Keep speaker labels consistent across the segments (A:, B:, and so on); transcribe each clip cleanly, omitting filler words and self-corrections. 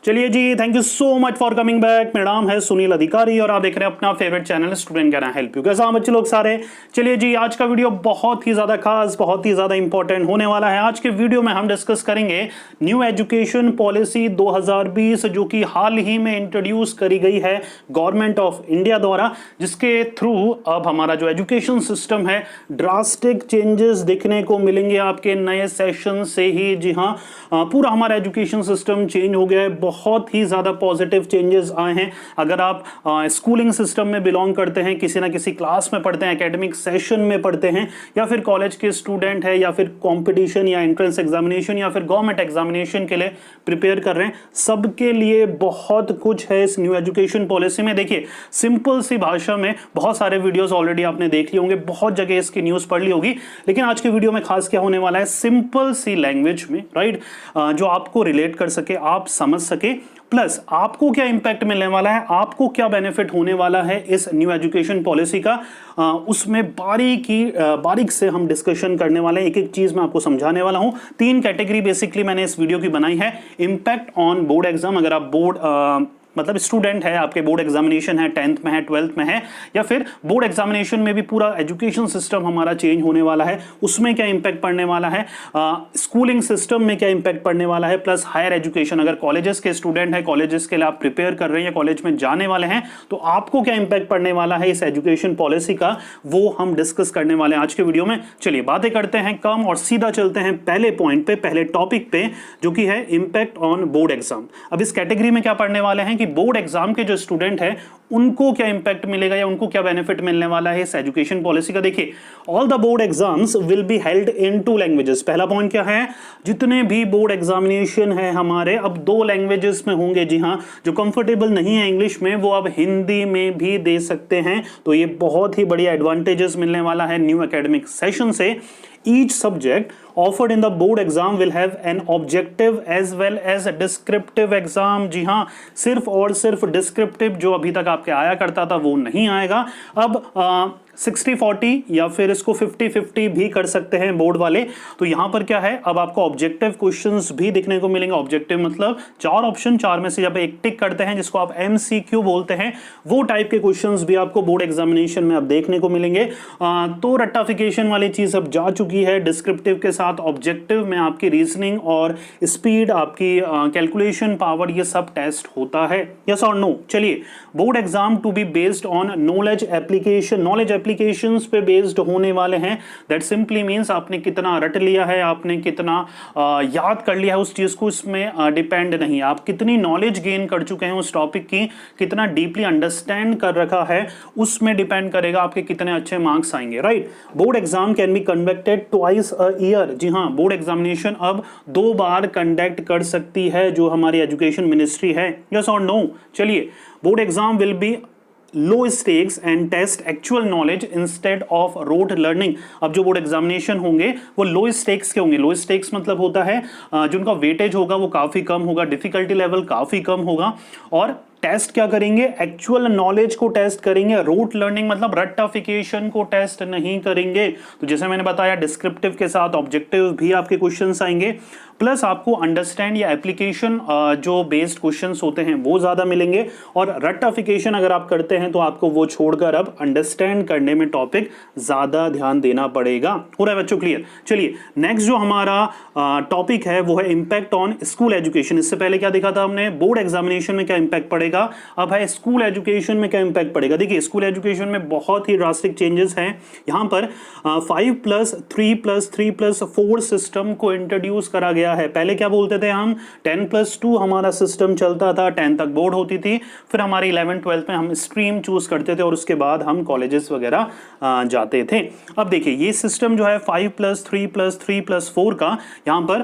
A: चलिए जी, thank you so much for coming back. मेरा नाम है सुनील अधिकारी और आप देख रहे हैं अपना favourite channel student can I help you. कैसा बच्चे लोग सारे। चलिए जी, आज का वीडियो बहुत ही ज्यादा खास, बहुत ही ज्यादा इंपॉर्टेंट होने वाला है। आज के वीडियो में हम डिस्कस करेंगे न्यू एजुकेशन पॉलिसी 2020 जो कि हाल ही में इंट्रोड्यूस करी गई है गवर्नमेंट ऑफ इंडिया द्वारा, जिसके थ्रू अब हमारा जो एजुकेशन सिस्टम है ड्रास्टिक चेंजेस देखने को मिलेंगे आपके नए सेशन से ही। जी हाँ, पूरा हमारा एजुकेशन सिस्टम चेंज हो गया है, बहुत ही ज्यादा पॉजिटिव चेंजेस आए हैं। अगर आप स्कूलिंग सिस्टम में बिलोंग करते हैं, किसी ना किसी क्लास में पढ़ते हैं, एकेडमिक सेशन में पढ़ते हैं, या फिर कॉलेज के स्टूडेंट है, या फिर कंपटीशन या एंट्रेंस एग्जामिनेशन या फिर गवर्नमेंट एग्जामिनेशन के लिए प्रिपेयर कर रहे हैं, सबके लिए बहुत कुछ है इस न्यू एजुकेशन पॉलिसी में। देखिए, सिंपल सी भाषा में बहुत सारे वीडियोस ऑलरेडी आपने देख लिए होंगे, बहुत जगह इसकी न्यूज पढ़ ली होगी, लेकिन आज के वीडियो में खास क्या होने वाला है, सिंपल सी लैंग्वेज में, राइट, जो आपको रिलेट कर सके, आप समझ सके, प्लस आपको क्या इंपैक्ट मिलने वाला है, आपको क्या बेनिफिट होने वाला है इस न्यू एजुकेशन पॉलिसी का, उसमें बारीक से हम डिस्कशन करने वाले हैं। एक एक चीज मैं आपको समझाने वाला हूं। 3 कैटेगरी बेसिकली मैंने इस वीडियो की बनाई है। इंपैक्ट ऑन बोर्ड एग्जाम, अगर आप बोर्ड मतलब स्टूडेंट है, आपके बोर्ड एग्जामिनेशन है, 10th में है, 12th में है, या फिर बोर्ड एग्जामिनेशन में भी पूरा एजुकेशन सिस्टम हमारा चेंज होने वाला है, उसमें क्या इंपैक्ट पड़ने वाला है, स्कूलिंग सिस्टम में क्या इंपैक्ट पड़ने वाला है, प्लस हायर एजुकेशन, अगर कॉलेजेस के स्टूडेंट है, कॉलेजेस के लिए आप प्रिपेयर कर रहे हैं या कॉलेज में जाने वाले हैं, तो आपको क्या इंपैक्ट पड़ने वाला है इस एजुकेशन पॉलिसी का, वो हम डिस्कस करने वाले हैं आज के वीडियो में। चलिए बातें करते हैं कम और सीधा चलते हैं पहले पॉइंट पे, पहले टॉपिक पे, जो कि है इंपैक्ट ऑन बोर्ड एग्जाम। अब इस कैटेगरी में क्या पढ़ने वाले हैं कि बोर्ड एग्जाम के जो स्टूडेंट है उनको क्या इंपैक्ट मिलेगा या उनको क्या बेनिफिट मिलने वाला है इस एजुकेशन पॉलिसी का। देखिए, all the board exams will be held in 2 languages. पहला पॉइंट क्या है, जितने भी बोर्ड एग्जामिनेशन है हमारे अब 2 लैंग्वेजेस में होंगे। जी हाँ, जो कंफर्टेबल नहीं है इंग्लिश में वो अब हिंदी में भी दे सकते हैं, तो ये बहुत ही बढ़िया एडवांटेजेस मिलने वाला है न्यू एकेडमिक सेशन से। Each subject offered in the board exam will have an objective as well as a descriptive exam। जी हाँ, सिर्फ और सिर्फ डिस्क्रिप्टिव जो अभी तक आपके आया करता था वो नहीं आएगा। अब 60-40 या फिर इसको 50-50 भी कर सकते हैं बोर्ड वाले। तो यहां पर क्या है, अब आपको ऑब्जेक्टिव क्वेश्चंस भी देखने को मिलेंगे। ऑब्जेक्टिव मतलब 4 ऑप्शन, 4 में से जब एक टिक करते हैं, जिसको आप MCQ बोलते हैं, वो टाइप के क्वेश्चंस भी आपको बोर्ड एग्जामिनेशन में अब देखने को मिलेंगे। तो रट्टाफिकेशन वाली चीज अब जा चुकी है। डिस्क्रिप्टिव के साथ ऑब्जेक्टिव में आपकी रीजनिंग और स्पीड, आपकी कैलकुलेशन पावर, ये सब टेस्ट होता है। यस और नो। चलिए, board exam to be based on knowledge application, knowledge applications पे बेस्ड होने वाले हैं। दैट सिंपली मींस आपने कितना रट लिया है, आपने कितना याद कर लिया है उस चीज को, इसमें डिपेंड नहीं। आप कितनी नॉलेज गेन कर चुके हैं उस टॉपिक की, कितना डीपली अंडरस्टैंड कर रखा है, उसमें डिपेंड करेगा आपके कितने अच्छे मार्क्स आएंगे, right. Board exam can be conducted twice a year. जी हाँ, बोर्ड एग्जामिनेशन अब 2 बार कंडक्ट कर सकती है जो हमारी एजुकेशन मिनिस्ट्री है। यस और नो। चलिए, board exam will be low stakes and test actual knowledge instead of rote learning. अब जो बोर्ड एग्जामिनेशन होंगे वो लो स्टेक्स के होंगे। लो स्टेक्स मतलब होता है जो उनका वेटेज होगा वो काफी कम होगा, डिफिकल्टी लेवल काफी कम होगा, और टेस्ट क्या करेंगे, एक्चुअल नॉलेज को टेस्ट करेंगे। रूट लर्निंग मतलब रट्टाफिकेशन को टेस्ट नहीं करेंगे। तो जैसे मैंने बताया, डिस्क्रिप्टिव के साथ ऑब्जेक्टिव भी आपके क्वेश्चंस आएंगे, प्लस आपको अंडरस्टैंड या एप्लीकेशन जो बेस्ड क्वेश्चंस होते हैं वो ज्यादा मिलेंगे, और रट्टाफिकेशन अगर आप करते हैं तो आपको वो छोड़कर अब अंडरस्टैंड करने में टॉपिक ज्यादा ध्यान देना पड़ेगा। हो रहा है बच्चों, क्लियर। चलिए, नेक्स्ट जो हमारा टॉपिक है वो है इंपैक्ट ऑन स्कूल एजुकेशन। इससे पहले क्या देखा था हमने, बोर्ड एग्जामिनेशन में क्या इंपैक्ट पड़ेगा, अब है स्कूल एजुकेशन में क्या इंपैक्ट पड़ेगा। देखिए, स्कूल एजुकेशन में बहुत ही ड्रास्टिक चेंजेस हैं। यहां पर 5+3+3+4 सिस्टम को इंट्रोड्यूस करा गया है। पहले क्या बोलते थे हम, 10+2 हमारा सिस्टम चलता था, 10 तक बोर्ड होती थी, फिर हमारे 11th 12th में हम स्ट्रीम चूज करते थे और उसके बाद हम कॉलेजेस वगैरह जाते थे। अब देखिए, ये सिस्टम जो है 5+3+3+4 का, यहां पर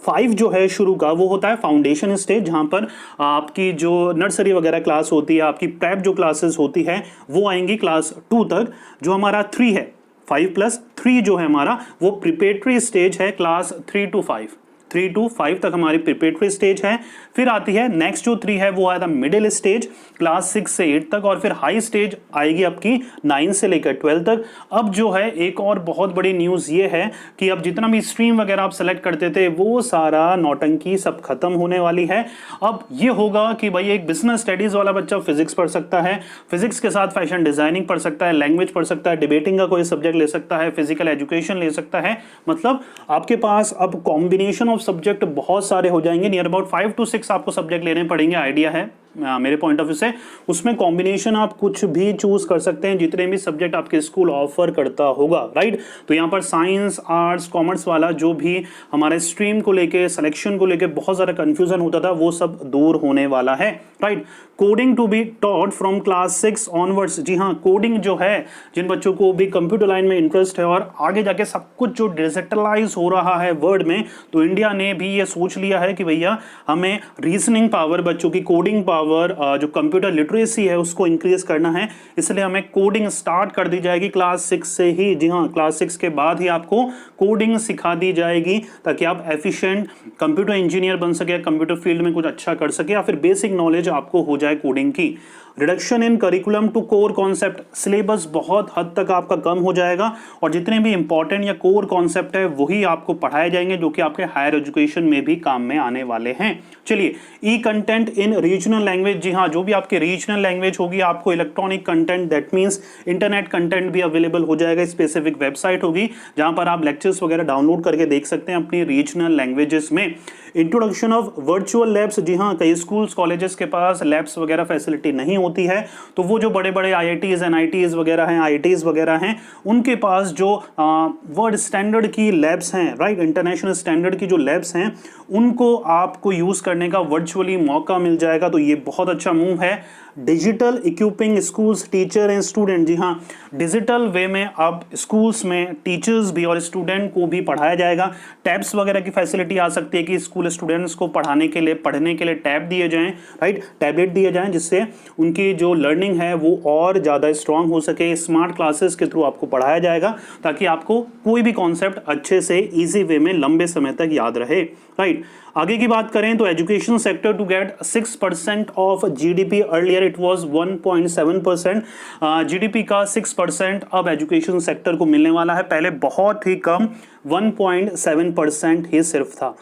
A: 5 जो है शुरू का वो होता है फाउंडेशन स्टेज, जहां पर आपकी जो नर्सरी वगैरह क्लास होती है, आपकी प्रेप जो क्लासेस होती है वो आएंगी क्लास 2 तक। जो हमारा 3 है, 5+3 जो है हमारा, वो प्रिपरेटरी स्टेज है, क्लास 3 to 5। 3 to 5 तक हमारी प्रिपरेटरी स्टेज है। फिर आती है नेक्स्ट जो 3 है वो है द मिडिल स्टेज, क्लास 6 से 8 तक, और फिर हाई स्टेज आएगी आपकी 9 से लेकर 12 तक। अब जो है एक और बहुत बड़ी न्यूज़ ये है कि अब जितना भी स्ट्रीम वगैरह आप सेलेक्ट करते थे वो सारा नौटंकी सब खत्म होने वाली है। अब ये होगा कि भाई एक बिजनेस स्टडीज वाला बच्चा फिजिक्स पढ़ सकता है, फिजिक्स के साथ फैशन डिजाइनिंग पढ़ सकता है, लैंग्वेज पढ़ सकता है, डिबेटिंग का कोई सब्जेक्ट ले सकता है, फिजिकल एजुकेशन ले सकता है। मतलब आपके पास अब कॉम्बिनेशन ऑफ सब्जेक्ट बहुत सारे हो जाएंगे, नियर अबाउट 5 to 6 आपको सब्जेक्ट लेने पड़ेंगे, आइडिया है मेरे पॉइंट ऑफ व्यू से। उसमें कॉम्बिनेशन आप कुछ भी चूज कर सकते हैं जितने भी सब्जेक्ट आपके स्कूल ऑफर करता होगा, राइट। तो यहाँ पर साइंस, आर्ट्स, कॉमर्स वाला जो भी हमारे स्ट्रीम को लेके, सिलेक्शन को लेके बहुत सारा कंफ्यूजन होता था वो सब दूर होने वाला है, right. Coding to be taught from class 6 onwards. जी हाँ, कोडिंग जो है, जिन बच्चों को भी कंप्यूटर लाइन में इंटरेस्ट है और आगे जाके सब कुछ जो डिजिटलाइज हो रहा है वर्ल्ड में, तो इंडिया ने भी ये सोच लिया है कि भैया हमें रीजनिंग पावर, बच्चों की कोडिंग पावर, जो कंप्यूटर लिटरेसी है उसको इंक्रीज करना है। इसलिए हमें कोडिंग स्टार्ट कर दी जाएगी क्लास 6 से ही। जी हाँ, क्लास 6 के बाद ही आपको कोडिंग सिखा दी जाएगी ताकि आप एफिशिएंट कंप्यूटर इंजीनियर बन सके, कंप्यूटर फील्ड में कुछ अच्छा कर सके, या फिर बेसिक नॉलेज आपको हो जाए कोडिंग की। Reduction in curriculum to core concept, syllabus बहुत हद तक आपका कम हो जाएगा और जितने भी इंपॉर्टेंट या कोर कॉन्सेप्ट है वही आपको पढ़ाए जाएंगे जो कि आपके हायर एजुकेशन में भी काम में आने वाले हैं। चलिए, ई कंटेंट इन रीजनल लैंग्वेज। जी हाँ, जो भी आपकी रीजनल लैंग्वेज होगी आपको electronic content, that means internet content भी अवेलेबल हो जाएगा। स्पेसिफिक वेबसाइट होगी जहां पर आप लेक्चर्स वगैरह डाउनलोड करके देख सकते हैं अपनी रीजनल लैंग्वेजेस में। Introduction of virtual labs. जी हाँ, कई स्कूल्स कॉलेजेस के पास लैब्स वगैरह फैसिलिटी नहीं होती है, तो वो जो बड़े बड़े IITs, NITs वगैरह हैं, IITs वगैरह हैं, उनके पास जो वर्ल्ड स्टैंडर्ड की लैब्स हैं, राइट, इंटरनेशनल स्टैंडर्ड की जो लैब्स हैं, उनको आपको यूज़ करने का वर्चुअली मौका मिल जाएगा। तो ये बहुत अच्छा मूव है। Digital equipping schools, teacher and student. जी हाँ, डिजिटल वे में अब स्कूल्स में टीचर्स भी और स्टूडेंट को भी पढ़ाया जाएगा। टैब्स वगैरह की फैसिलिटी आ सकती है कि स्कूल स्टूडेंट्स को पढ़ने के लिए टैब दिए जाएं, राइट, टैबलेट दिए जाएं, जिससे उनकी जो लर्निंग है वो और ज़्यादा स्ट्रांग हो सके। स्मार्ट क्लासेस के थ्रू आपको पढ़ाया जाएगा ताकि आपको कोई भी कॉन्सेप्ट अच्छे से ईजी वे में लंबे समय तक याद रहे, राइट। आगे की बात करें तो education sector to get 6% of GDP, earlier it was 1.7%। GDP का 6% अब एजुकेशन सेक्टर को मिलने वाला है, पहले बहुत ही कम 1.7% ही सिर्फ था।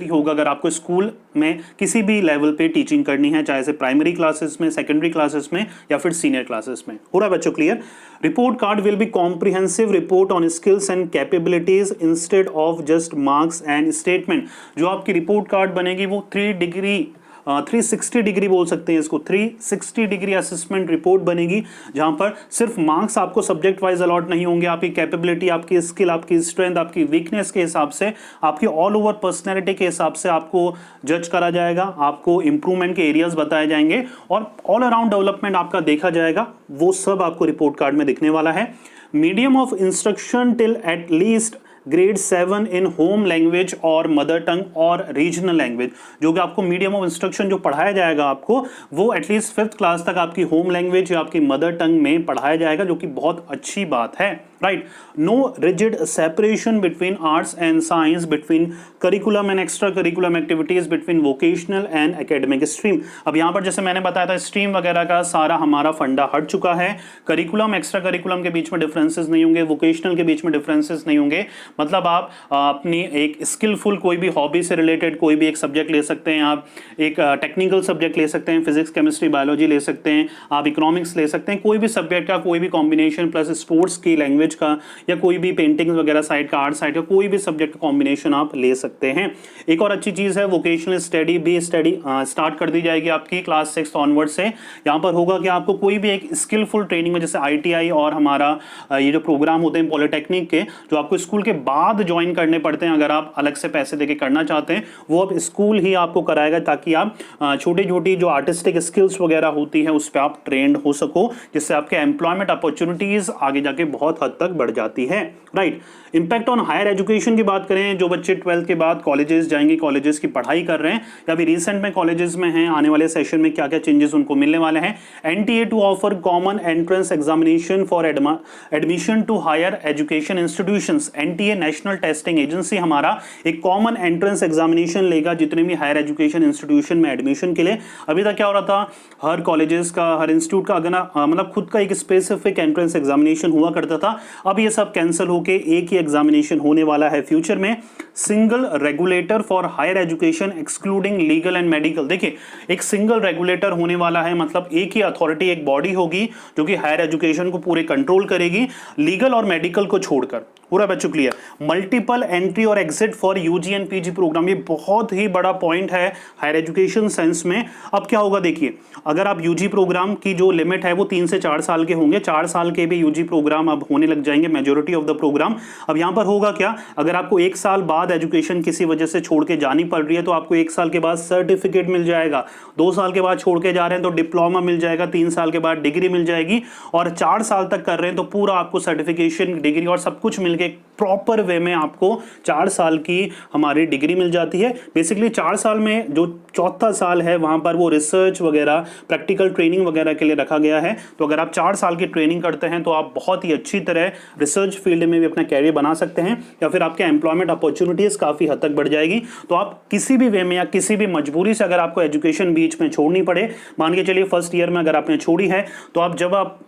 A: होगा अगर आपको स्कूल में किसी भी लेवल पे टीचिंग करनी है, चाहे से प्राइमरी क्लासेस में, सेकेंडरी क्लासेस में या फिर सीनियर क्लासेस में। हो रहा है बच्चों clear? Report card will be comprehensive report on skills and capabilities instead of just marks and statement. जो आपकी रिपोर्ट कार्ड बनेगी वो 360 डिग्री बोल सकते हैं इसको, 360 डिग्री असेसमेंट रिपोर्ट बनेगी, जहां पर सिर्फ मार्क्स आपको सब्जेक्ट वाइज अलॉट नहीं होंगे, आपकी कैपेबिलिटी, आपकी स्किल, आपकी स्ट्रेंथ, आपकी वीकनेस के हिसाब से, आपकी ऑल ओवर पर्सनैलिटी के हिसाब से आपको जज करा जाएगा, आपको इंप्रूवमेंट के एरियाज बताए जाएंगे और ऑल अराउंड डेवलपमेंट आपका देखा जाएगा। वो सब आपको रिपोर्ट कार्ड में दिखने वाला है। Medium of instruction till at least grade 7 in home language और मदर टंग और रीजनल लैंग्वेज। जो कि आपको मीडियम ऑफ इंस्ट्रक्शन जो पढ़ाया जाएगा आपको, वो एटलीस्ट 5th क्लास तक आपकी होम लैंग्वेज या आपकी मदर टंग में पढ़ाया जाएगा, जो कि बहुत अच्छी बात है, right. No rigid separation between arts and science, between curriculum and extra curriculum activities, between vocational and academic stream. अब यहाँ पर जैसे मैंने बताया था स्ट्रीम वगैरह का सारा हमारा फंडा हट चुका है। करिकुलम, एक्स्ट्रा करिकुलम के बीच में डिफरेंसेस नहीं होंगे, वोकेशनल के बीच में डिफरेंसेस नहीं होंगे। मतलब आप अपनी एक स्किलफुल कोई भी हॉबी से रिलेटेड कोई भी एक सब्जेक्ट ले सकते हैं, आप एक टेक्निकल सब्जेक्ट ले सकते हैं, फिजिक्स, केमिस्ट्री, बायोलॉजी ले सकते हैं, आप इकोनॉमिक्स ले सकते हैं, कोई भी सब्जेक्ट का कोई भी कॉम्बिनेशन प्लस स्पोर्ट्स की लैंग्वेज का या कोई भी पेंटिंग वगैरह साइड का, आर्ट साइड का, कोई भी सब्जेक्ट का कॉम्बिनेशन आप ले सकते हैं। एक और अच्छी चीज है, वोकेशनल स्टडी भी स्टार्ट कर दी जाएगी आपकी क्लास 6 ऑनवर्ड से। यहाँ पर होगा कि आपको कोई भी एक स्किलफुल ट्रेनिंग में, जैसे ITI और हमारा ये जो प्रोग्राम होते हैं पॉलिटेक्निक के, जो आपको स्कूल के बाद ज्वाइन करने पड़ते हैं, अगर आप अलग से पैसे देके करना चाहते हैं, वो अब स्कूल ही आपको कराएगा ताकि आप छोटी छोटी जो आर्टिस्टिक स्किल्स वगैरह होती है उस पर आप ट्रेंड हो सको, जिससे आपके एम्प्लॉयमेंट अपॉर्चुनिटीज आगे जाके बहुत हद तक बढ़ जाती है, right. Impact on higher education की बात करें, जो बच्चे 12th के बाद कॉलेजेस जाएंगे, कॉलेजेस की पढ़ाई कर रहे हैं या अभी रिसेंट में कॉलेजेस में हैं, आने वाले सेशन में क्या क्या चेंजेस उनको मिलने वाले हैं। NTA to offer common entrance examination for admission to higher education institutions. NTA National Testing Agency हमारा एक कॉमन एंट्रेंस एग्जामिनेशन लेगा जितने भी हायर एजुकेशन इंस्टीट्यूशन में एडमिशन के लिए। अभी तक क्या हो रहा था, हर कॉलेजेस का, हर इंस्टीट्यूट का अगर मतलब खुद का एक स्पेसिफिक एंट्रेंस एग्जामिनेशन हुआ करता था, अब ये सब कैंसिल होके एक ही एग्जामिनेशन होने वाला है फ्यूचर में। Single regulator for higher education excluding legal and medical. देखिए, एक सिंगल रेगुलेटर होने वाला है, मतलब एक ही अथॉरिटी, एक बॉडी होगी जो कि हायर एजुकेशन को पूरे कंट्रोल करेगी, लीगल और मेडिकल को छोड़कर। पूरा बच्चों क्लियर। मल्टीपल एंट्री और exit for UG and PG program, ये बहुत ही बड़ा पॉइंट है हायर एजुकेशन सेंस में। अब क्या होगा देखिए, अगर आप यूजी प्रोग्राम की जो लिमिट है वो 3 से 4 साल के होंगे, 4 साल के भी यूजी प्रोग्राम अब होने लग जाएंगे, मेजोरिटी ऑफ द प्रोग्राम। अब यहां पर होगा क्या, अगर आपको 1 साल बाद एजुकेशन किसी वजह से छोड़ के जानी पड़ रही है तो आपको 1 साल के बाद सर्टिफिकेट मिल जाएगा, 2 साल के बाद छोड़ के जा रहे हैं तो डिप्लोमा मिल जाएगा, 3 साल के बाद डिग्री मिल जाएगी, और 4 साल तक कर रहे हैं तो पूरा आपको सर्टिफिकेशन, डिग्री और सब कुछ मिलके प्रॉपर वे में आपको 4 साल की हमारी डिग्री मिल जाती है। बेसिकली 4 साल में जो चौथा साल है वहां पर वो रिसर्च वगैरह, प्रैक्टिकल ट्रेनिंग वगैरह के लिए रखा गया है। तो अगर आप 4 साल की ट्रेनिंग करते हैं तो आप बहुत ही अच्छी तरह रिसर्च फील्ड में भी अपना कैरियर बना सकते हैं, या फिर आपके एम्प्लॉयमेंट अपॉर्चुनिटीज काफी हद तक बढ़ जाएगी। तो आप किसी भी वे में या किसी भी मजबूरी से अगर आपको एजुकेशन बीच में छोड़नी पड़े, मान के चलिए फर्स्ट ईयर में अगर आपने छोड़ी है, तो आप जब आप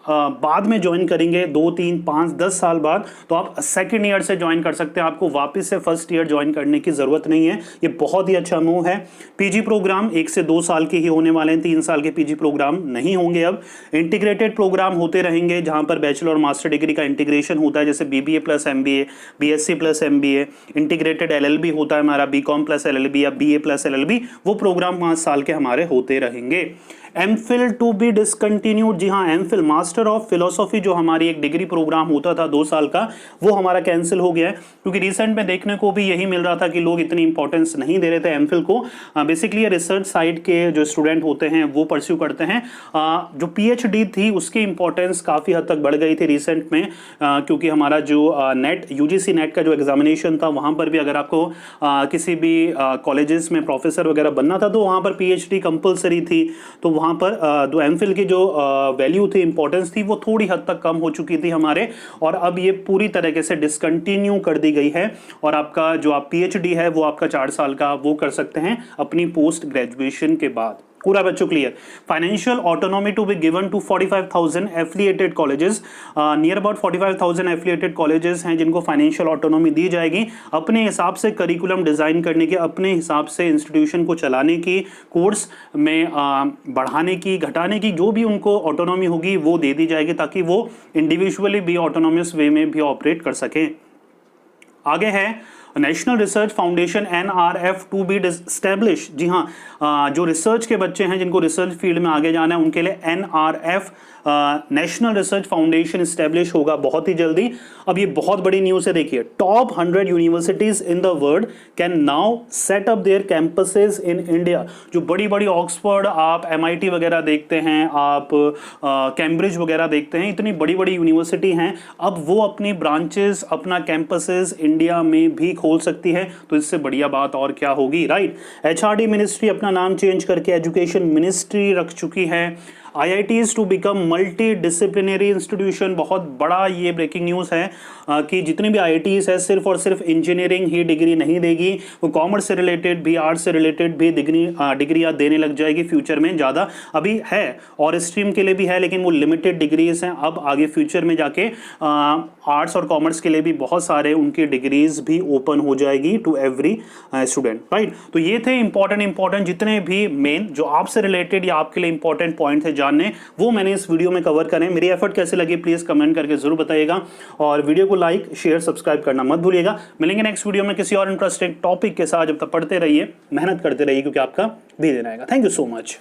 A: बाद में ज्वाइन करेंगे 2, 3, 5, 10 साल बाद, तो आप सेकेंड ईयर से ज्वाइन कर सकते हैं, आपको वापस से फर्स्ट ईयर ज्वाइन करने की जरूरत नहीं है। ये बहुत ही अच्छा मूव है। पीजी प्रोग्राम 1 से 2 साल के ही होने वाले हैं, 3 साल के पीजी प्रोग्राम नहीं होंगे। अब इंटीग्रेटेड प्रोग्राम होते रहेंगे जहां पर बैचलर और मास्टर डिग्री का इंटीग्रेशन होता है, जैसे BBA plus MBA, BSc plus MBA, integrated LLB होता है हमारा, बीकॉम प्लस एलएलबी या बीए प्लस एलएलबी, वो प्रोग्राम 5 साल के हमारे होते रहेंगे। एमफिल टू बी डिसकंटिन्यूड, जी हाँ, एमफिल मास्टर ऑफ फिलोसॉफी जो हमारी एक डिग्री प्रोग्राम होता था 2 साल का, वो हमारा कैंसिल हो गया है, क्योंकि रिसेंट में देखने को भी यही मिल रहा था कि लोग इतनी इंपॉर्टेंस नहीं दे रहे थे एमफिल को। बेसिकली रिसर्च साइड के जो स्टूडेंट होते हैं वो परस्यू करते हैं। जो पीएचडी थी उसकी इंपॉर्टेंस काफ़ी हद तक बढ़ गई थी रिसेंट में, क्योंकि हमारा जो नेट, यूजीसी नेट का जो एग्जामिनेशन था, वहाँ पर भी अगर आपको किसी भी कॉलेजेस में प्रोफेसर वगैरह बनना था तो वहाँ पर पीएचडी कंपलसरी थी। तो वहाँ पर जो एमफिल की जो वैल्यू थी, इंपॉर्टेंस थी, वो थोड़ी हद तक कम हो चुकी थी हमारे, और अब ये पूरी तरीके से डिसकंटिन्यू कर दी गई है। और आपका जो आप पीएचडी है वो आपका 4 साल का वो कर सकते हैं अपनी पोस्ट ग्रेजुएशन के बाद। पूरा बच्चों clear. Financial autonomy to be given to 45,000 affiliated colleges, near about 45,000 affiliated colleges हैं जिनको फाइनेंशियल ऑटोनॉमी दी जाएगी, अपने हिसाब से करिकुलम डिजाइन करने की, अपने हिसाब से इंस्टीट्यूशन को चलाने की, कोर्स में बढ़ाने की, घटाने की, जो भी उनको ऑटोनॉमी होगी वो दे दी जाएगी, ताकि वो इंडिविजुअली भी ऑटोनॉमस वे में भी ऑपरेट कर सकें। आगे है national research foundation NRF to be establish. जी हाँ, जो रिसर्च के बच्चे हैं जिनको रिसर्च फील्ड में आगे जाना है उनके लिए NRF national research foundation establish होगा बहुत ही जल्दी। अब ये बहुत बड़ी न्यूज़ है, देखिए, top 100 universities in the world can now set up their campuses in India. जो बड़ी बड़ी ऑक्सफोर्ड, आप MIT वगैरह देखते हैं, आप कैम्ब्रिज वगैरह देखते हैं, इतनी बड़ी बड़ी यूनिवर्सिटी हैं, अब वो अपनी ब्रांचेस, अपना कैंपसेस इंडिया में भी खोल सकती है। तो इससे बढ़िया बात और क्या होगी, राइट। HRD मिनिस्ट्री अपना नाम चेंज करके एजुकेशन मिनिस्ट्री रख चुकी है। IITs to become multi disciplinary institution, बहुत बड़ा ये ब्रेकिंग न्यूज़ है कि जितनी भी IITs है सिर्फ और सिर्फ इंजीनियरिंग ही डिग्री नहीं देगी, वो कॉमर्स से रिलेटेड भी, आर्ट्स से रिलेटेड भी डिग्रियाँ देने लग जाएगी फ्यूचर में। ज़्यादा अभी है और स्ट्रीम के लिए भी है, लेकिन वो लिमिटेड डिग्रीज हैं। अब आगे फ्यूचर में जाके आर्ट्स और कॉमर्स के लिए भी बहुत सारे उनकी डिग्रीज भी ओपन हो जाएगी टू एवरी स्टूडेंट, राइट। तो ये थे इंपॉर्टेंट जितने भी मेन जो आपसे रिलेटेड या आपके लिए इंपॉर्टेंट पॉइंट थे जानने, वो मैंने इस वीडियो में कवर करें। मेरी एफर्ट कैसे लगी प्लीज कमेंट करके जरूर बताइएगा, और वीडियो को लाइक, शेयर, सब्सक्राइब करना मत भूलिएगा। मिलेंगे नेक्स्ट वीडियो में किसी और इंटरेस्टिंग टॉपिक के साथ। जब तक पढ़ते रहिए, मेहनत करते रहिए, क्योंकि आपका भी दिन आएगा। Thank you so much.